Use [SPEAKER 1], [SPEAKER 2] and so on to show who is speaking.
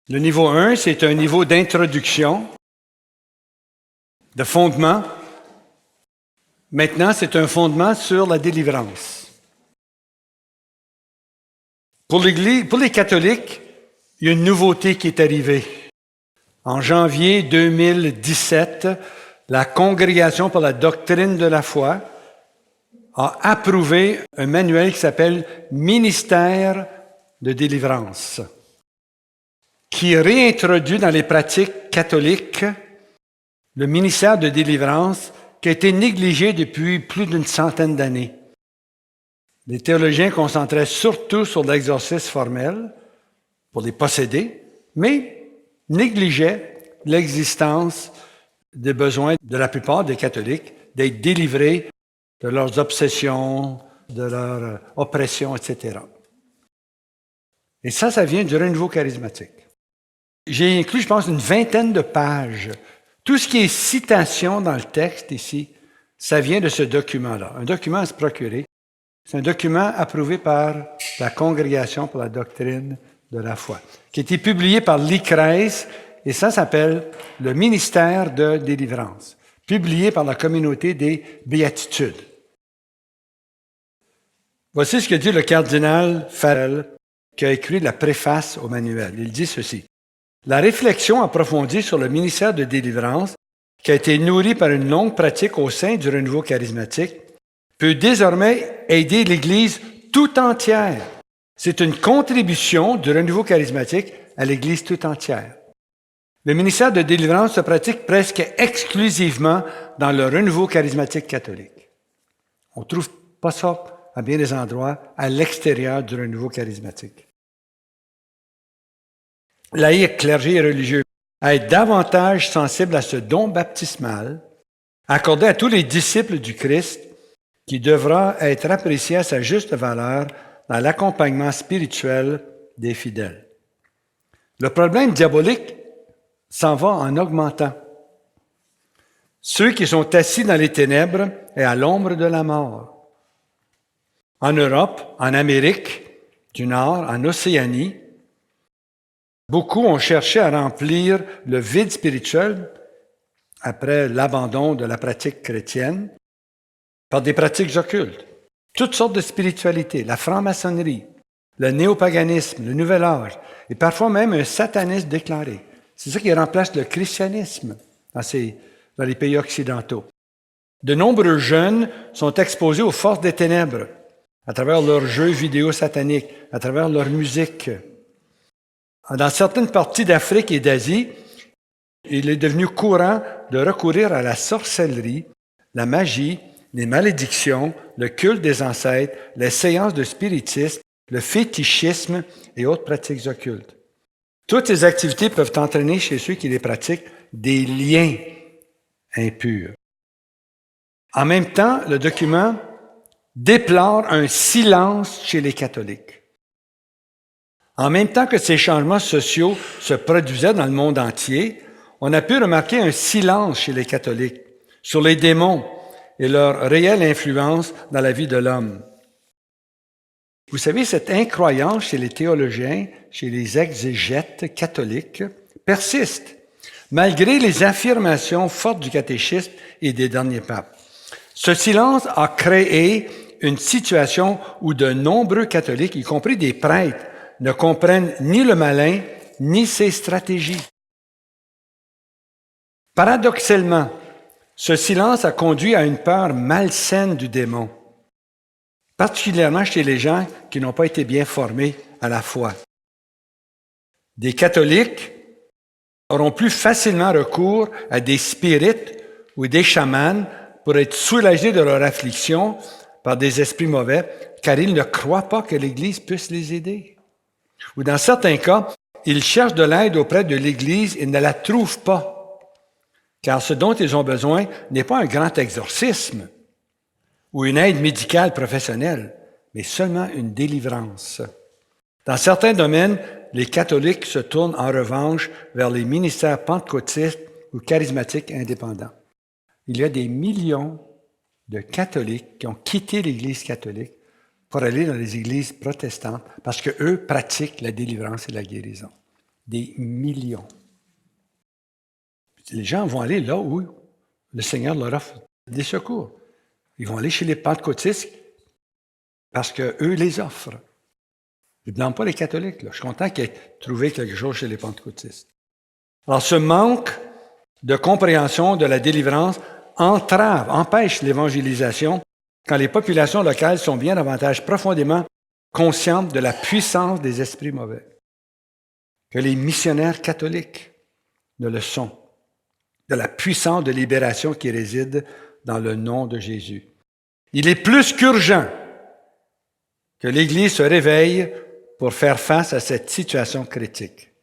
[SPEAKER 1] Le niveau 1, c'est un niveau d'introduction, de fondement. Maintenant, c'est un fondement sur la délivrance. Pour les catholiques, il y a une nouveauté qui est arrivée. En janvier 2017, la Congrégation pour la doctrine de la foi a approuvé un manuel qui s'appelle Ministère de délivrance, qui réintroduit dans les pratiques catholiques le ministère de délivrance qui a été négligé depuis plus d'une centaine d'années. Les théologiens concentraient surtout sur l'exorcisme formel pour les possédés, mais négligeaient l'existence des besoins de la plupart des catholiques d'être délivrés de leurs obsessions, de leur oppression, etc. Et ça vient du renouveau charismatique. J'ai inclus, je pense, une vingtaine de pages. Tout ce qui est citation dans le texte ici, ça vient de ce document-là. Un document à se procurer. C'est un document approuvé par la Congrégation pour la doctrine de la foi, qui a été publié par l'ICRES, et ça s'appelle le Ministère de délivrance, publié par la communauté des Béatitudes. Voici ce que dit le cardinal Farel, qui a écrit la préface au manuel. Il dit ceci. La réflexion approfondie sur le ministère de délivrance, qui a été nourrie par une longue pratique au sein du renouveau charismatique, peut désormais aider l'Église tout entière. C'est une contribution du renouveau charismatique à l'Église tout entière. Le ministère de délivrance se pratique presque exclusivement dans le renouveau charismatique catholique. On ne trouve pas ça à bien des endroits à l'extérieur du renouveau charismatique. Laïcs, clergés et religieux, à être davantage sensibles à ce don baptismal accordé à tous les disciples du Christ qui devra être apprécié à sa juste valeur dans l'accompagnement spirituel des fidèles. Le problème diabolique s'en va en augmentant. Ceux qui sont assis dans les ténèbres et à l'ombre de la mort. En Europe, en Amérique du Nord, en Océanie, beaucoup ont cherché à remplir le vide spirituel après l'abandon de la pratique chrétienne par des pratiques occultes. Toutes sortes de spiritualités, la franc-maçonnerie, le néopaganisme, le nouvel âge, et parfois même un satanisme déclaré. C'est ça qui remplace le christianisme dans les pays occidentaux. De nombreux jeunes sont exposés aux forces des ténèbres à travers leurs jeux vidéo sataniques, à travers leur musique. Dans certaines parties d'Afrique et d'Asie, il est devenu courant de recourir à la sorcellerie, la magie, les malédictions, le culte des ancêtres, les séances de spiritisme, le fétichisme et autres pratiques occultes. Toutes ces activités peuvent entraîner chez ceux qui les pratiquent des liens impurs. En même temps, le document déplore un silence chez les catholiques. En même temps que ces changements sociaux se produisaient dans le monde entier, on a pu remarquer un silence chez les catholiques sur les démons et leur réelle influence dans la vie de l'homme. Vous savez, cette incroyance chez les théologiens, chez les exégètes catholiques, persiste, malgré les affirmations fortes du catéchisme et des derniers papes. Ce silence a créé une situation où de nombreux catholiques, y compris des prêtres, ne comprennent ni le malin, ni ses stratégies. Paradoxalement, ce silence a conduit à une peur malsaine du démon, particulièrement chez les gens qui n'ont pas été bien formés à la foi. Des catholiques auront plus facilement recours à des spirites ou des chamans pour être soulagés de leur affliction par des esprits mauvais, car ils ne croient pas que l'Église puisse les aider. Ou dans certains cas, ils cherchent de l'aide auprès de l'Église et ne la trouvent pas, car ce dont ils ont besoin n'est pas un grand exorcisme ou une aide médicale professionnelle, mais seulement une délivrance. Dans certains domaines, les catholiques se tournent en revanche vers les ministères pentecôtistes ou charismatiques indépendants. Il y a des millions de catholiques qui ont quitté l'Église catholique pour aller dans les églises protestantes parce qu'eux pratiquent la délivrance et la guérison. Des millions. Les gens vont aller là où le Seigneur leur offre des secours. Ils vont aller chez les pentecôtistes parce qu'eux les offrent. Je ne blâme pas les catholiques. Là. Je suis content qu'ils aient trouvé quelque chose chez les pentecôtistes. Alors, ce manque de compréhension de la délivrance empêche l'évangélisation quand les populations locales sont bien davantage profondément conscientes de la puissance des esprits mauvais que les missionnaires catholiques ne le sont, de la puissance de libération qui réside dans le nom de Jésus. Il est plus qu'urgent que l'Église se réveille pour faire face à cette situation critique.